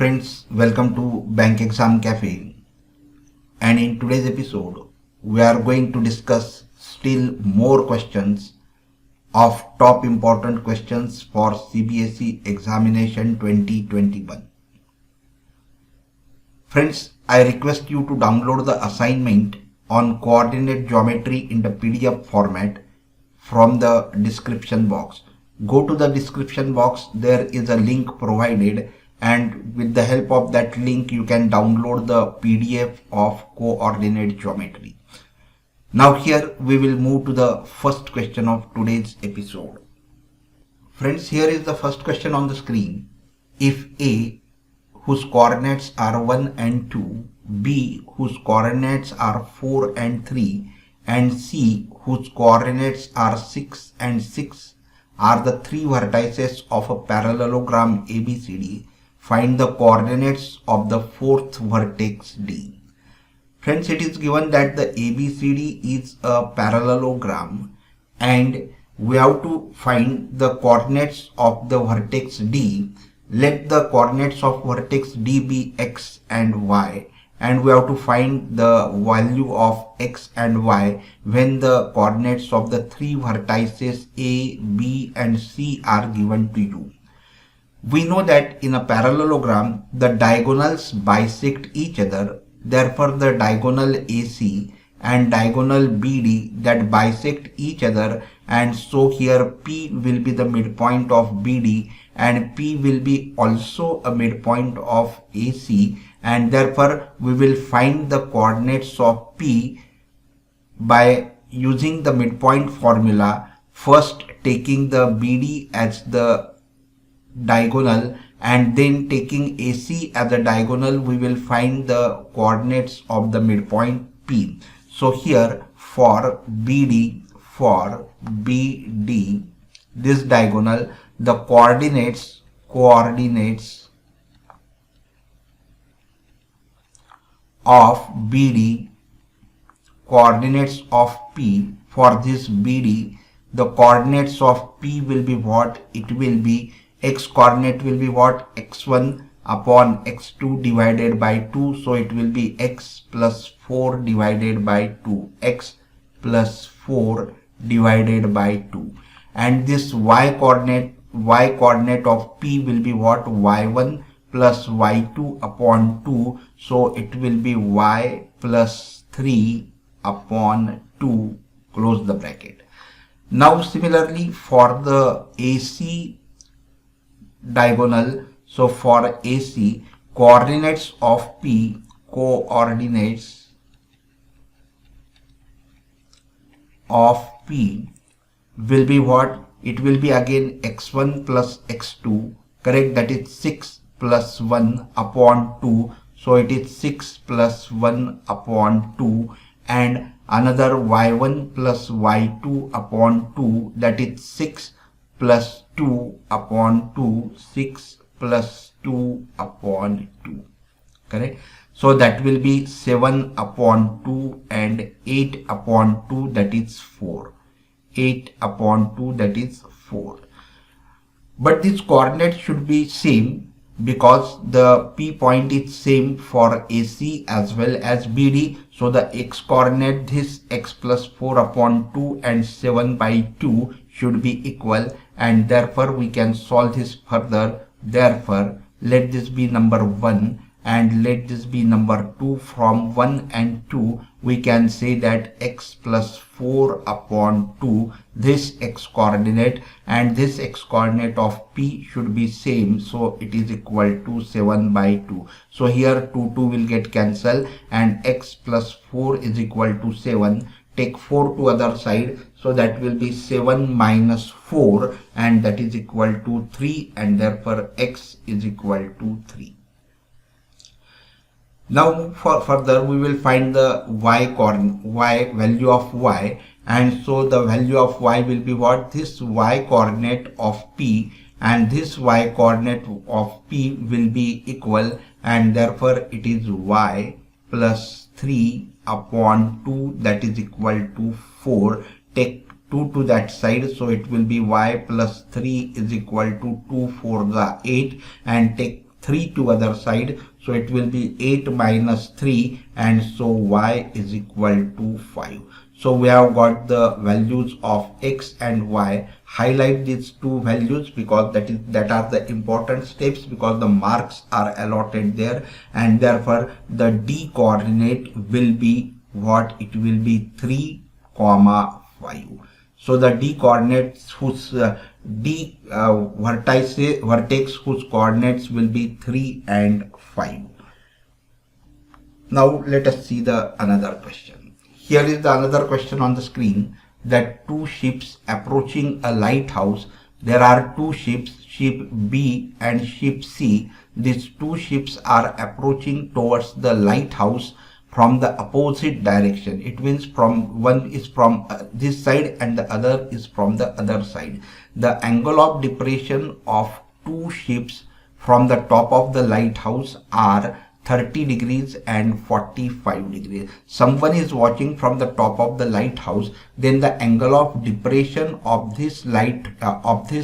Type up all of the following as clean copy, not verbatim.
Friends, welcome to Bank Exam Cafe, and in today's episode we are going to discuss still more questions of top important questions for CBSE examination 2021. Friends, I request you to download the assignment on coordinate geometry in the PDF format from the description box. Go to the description box, there is a link provided, and with the help of that link you can download the PDF of coordinate geometry. Now here we will move to the first question of today's episode. Friends, here is the first question on the screen. If A, whose coordinates are 1 and 2, B, whose coordinates are 4 and 3, and C, whose coordinates are 6 and 6, are the three vertices of a parallelogram ABCD, find the coordinates of the fourth vertex D. Friends, it is given that the ABCD is a parallelogram and we have to find the coordinates of the vertex D. Let the coordinates of vertex D be x and y, and we have to find the value of x and y when the coordinates of the three vertices A, B and C are given to you. We know that in a parallelogram the diagonals bisect each other, therefore the diagonal AC and diagonal BD that bisect each other, and so here P will be the midpoint of BD and P will be also a midpoint of AC, and therefore we will find the coordinates of P by using the midpoint formula, first taking the BD as the diagonal and then taking AC as a diagonal. We will find the coordinates of the midpoint P. So here for BD, this diagonal, the coordinates of BD, coordinates of P, for this BD, the coordinates of P will be what? It will be x coordinate will be what? X1 upon x2 divided by 2, so it will be x plus 4 divided by 2, x plus 4 divided by 2, and this y coordinate of P will be what? Y1 plus y2 upon 2, so it will be y plus 3 upon 2, close the bracket. Now similarly for the AC diagonal, so for AC, coordinates of P, coordinates of P will be what? It will be again x1 plus x2, correct? That is 6 plus 1 upon 2, so it is 6 plus 1 upon 2, and another y1 plus y2 upon 2, that is 6 plus 2 upon 2, 6 plus 2 upon 2, correct? So that will be 7 upon 2 and 8 upon 2, that is 4. 8 upon 2, that is 4. But these coordinates should be same because the P point is same for AC as well as BD. So the x coordinate, this x plus 4 upon 2 and 7 by 2 should be equal, and therefore we can solve this further. Therefore let this be number 1 and let this be number 2. From 1 and 2 we can say that x plus 4 upon 2, this x coordinate and this x coordinate of P should be same, so it is equal to 7 by 2. So here 2 will get cancelled and x plus 4 is equal to 7. Take 4 to other side, so that will be 7 minus 4 and that is equal to 3, and therefore x is equal to 3. Now for further we will find the value of y, and so the value of y will be what? This y coordinate of P and this y coordinate of P will be equal, and therefore it is y plus 3 upon 2, that is equal to 4. Take 2 to that side, so it will be y plus 3 is equal to 2 for the 8, and take 3 to other side, so it will be 8 minus 3, and so y is equal to 5. So we have got the values of x and y. Highlight these two values because that are the important steps, because the marks are allotted there, and therefore the d coordinate will be what? It will be 3, 5. So the d coordinates whose vertex whose coordinates will be 3 and 5. Now let us see the another question. Here is the another question on the screen, that two ships approaching a lighthouse. There are two ships, ship B and ship C. These two ships are approaching towards the lighthouse from the opposite direction. It means from one is from this side and the other is from the other side. The angle of depression of two ships from the top of the lighthouse are 30 degrees and 45 degrees. Someone is watching from the top of the lighthouse, then the angle of depression of this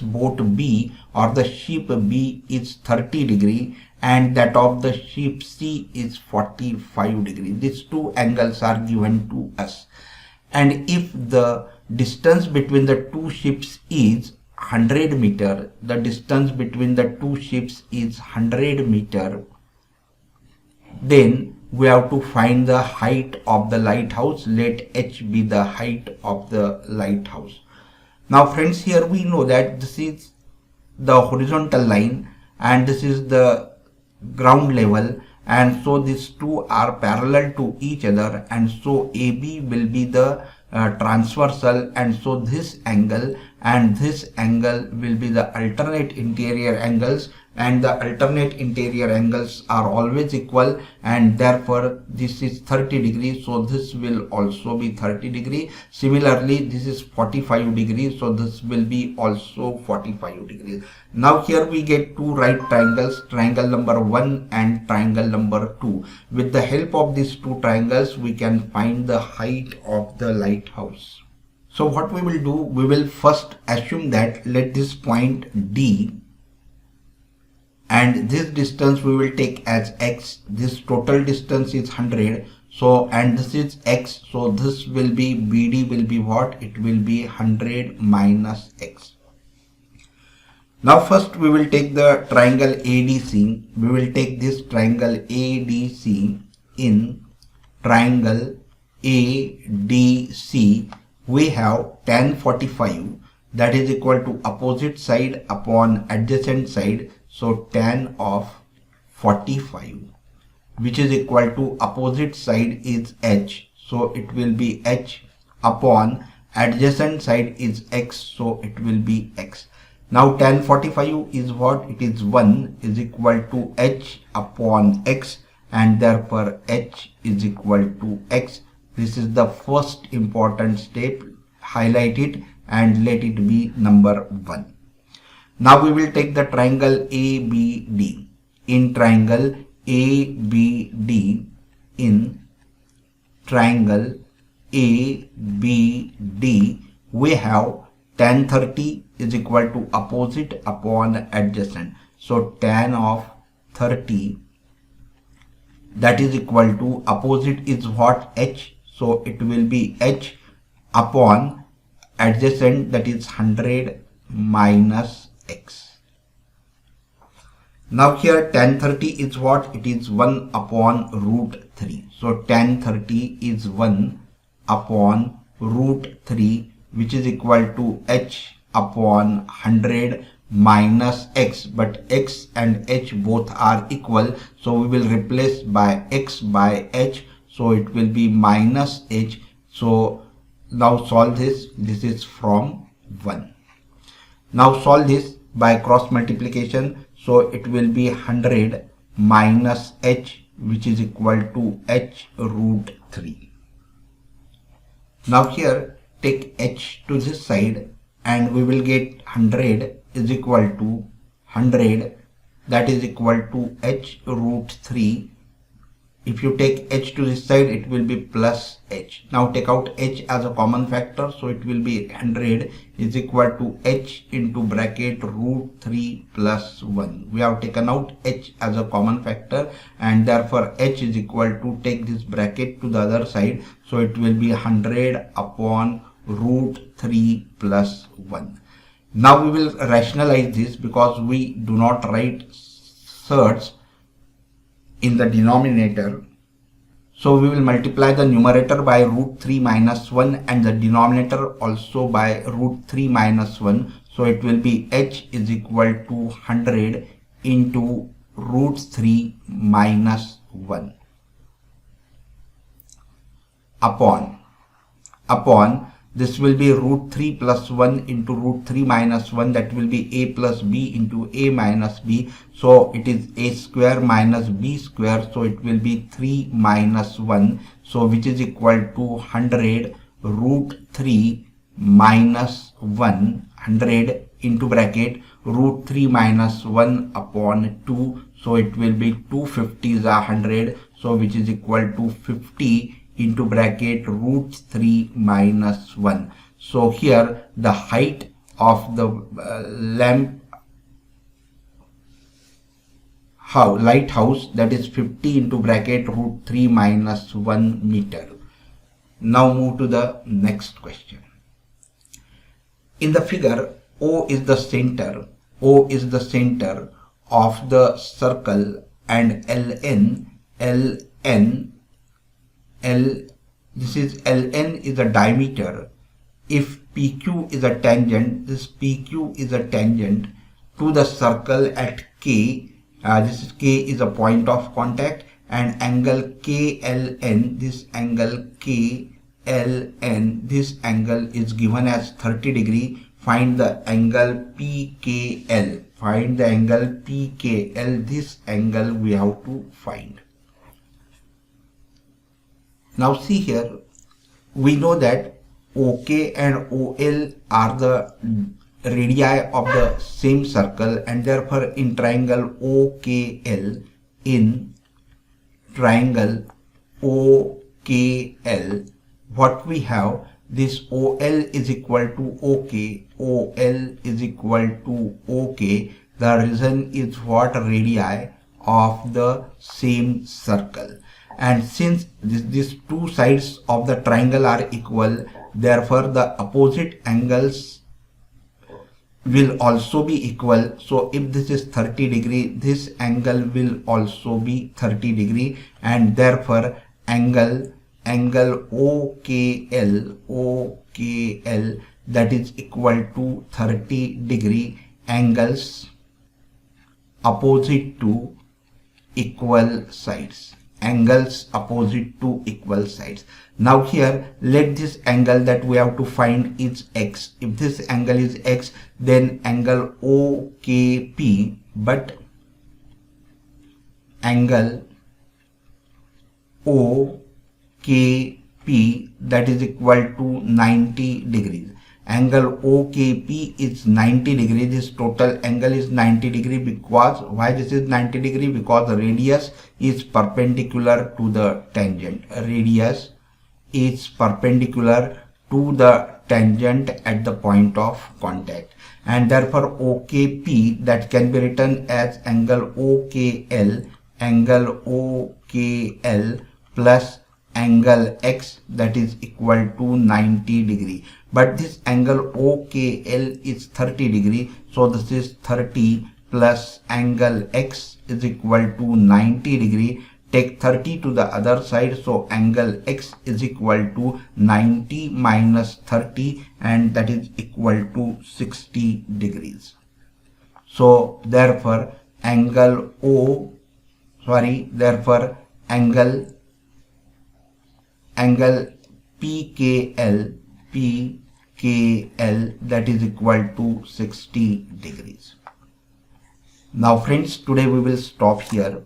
boat B or the ship B is 30 degree, and that of the ship C is 45 degrees. These two angles are given to us, and if the distance between the two ships is 100 meter, the distance between the two ships is 100 meter, then we have to find the height of the lighthouse. Let h be the height of the lighthouse. Now friends, here we know that this is the horizontal line and this is the ground level, and so these two are parallel to each other, and so AB will be the transversal, and so this angle and this angle will be the alternate interior angles, and the alternate interior angles are always equal, and therefore this is 30 degrees, so this will also be 30 degrees. Similarly, this is 45 degrees, so this will be also 45 degrees. Now here we get two right triangles, triangle number 1 and triangle number 2. With the help of these two triangles, we can find the height of the lighthouse. So what we will do, we will first assume that let this point D, and this distance we will take as x. This total distance is 100, so, and this is x, so this will be BD will be what? It will be 100 minus x. Now first we will take the triangle ADC. We will take this triangle ADC. In triangle ADC we have tan 45, that is equal to opposite side upon adjacent side. So tan of 45, which is equal to opposite side is h, so it will be h, upon adjacent side is x, so it will be x. Now tan 45 is what? It is 1 is equal to h upon x, and therefore h is equal to x. This is the first important step. Highlight it and let it be number 1. Now we will take the triangle ABD. In triangle ABD, in triangle ABD, we have tan 30 is equal to opposite upon adjacent. So tan of 30, that is equal to opposite is what? H. So it will be h upon adjacent, that is 100 minus x. Now here tan 30 is what? It is 1 upon root 3. So tan 30 is 1 upon root 3, which is equal to h upon 100 minus x, but x and h both are equal, so we will replace by x by h, so it will be minus h. So now solve this. This is from 1. Now solve this by cross multiplication, so it will be 100 minus h, which is equal to h root 3. Now here take h to this side and we will get 100 is equal to 100, that is equal to h root 3 If you take h to this side, it will be plus h. Now take out h as a common factor, so it will be 100 is equal to h into bracket root 3 plus 1. We have taken out h as a common factor, and therefore h is equal to, take this bracket to the other side, so it will be 100 upon root 3 plus 1. Now we will rationalize this, because we do not write surds in the denominator. So we will multiply the numerator by root 3 minus 1 and the denominator also by root 3 minus 1. So it will be h is equal to 100 into root 3 minus 1 upon this will be root 3 plus 1 into root 3 minus 1, that will be a plus b into a minus b. So it is a square minus b square, so it will be 3 minus 1, so which is equal to 100 root 3 minus 1, 100 into bracket root 3 minus 1 upon 2, so it will be 250 is 100, so which is equal to 50 into bracket root 3 minus 1. So here the height of the lighthouse, that is 50 into bracket root 3 minus 1 meter. Now move to the next question. In the figure, O is the center of the circle, and this is Ln is a diameter. If PQ is a tangent, this PQ is a tangent to the circle at K. This is K is a point of contact, and angle KLN, this angle KLN, this angle is given as 30 degree. Find the angle PKL. Find the angle PKL. This angle we have to find. Now see here, we know that OK and OL are the radii of the same circle, and therefore in triangle OKL, what we have, this OL is equal to OK, OL is equal to OK. The reason is what? Radii of the same circle. And since these two sides of the triangle are equal, therefore the opposite angles will also be equal. So if this is 30 degree, this angle will also be 30 degree, and therefore angle OKL, that is equal to 30 degree, angles opposite to equal sides. Now here, let this angle that we have to find is x. If this angle is x, then angle OKP, but angle OKP, that is equal to 90 degrees. Angle OKP is 90 degree. This total angle is 90 degree. Because why this is 90 degree? Because the radius is perpendicular to the tangent. Radius is perpendicular to the tangent at the point of contact, and therefore OKP, that can be written as angle OKL plus angle x, that is equal to 90 degree. But this angle OKL is 30 degree, so this is 30 plus angle x is equal to 90 degree. Take 30 to the other side, so angle x is equal to 90 minus 30, and that is equal to 60 degrees. So therefore angle angle PKL, that is equal to 60 degrees. Now friends, today we will stop here,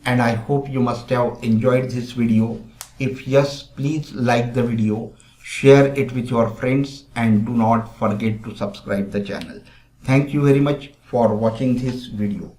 and I hope you must have enjoyed this video. If yes, please like the video, share it with your friends, and do not forget to subscribe the channel. Thank you very much for watching this video.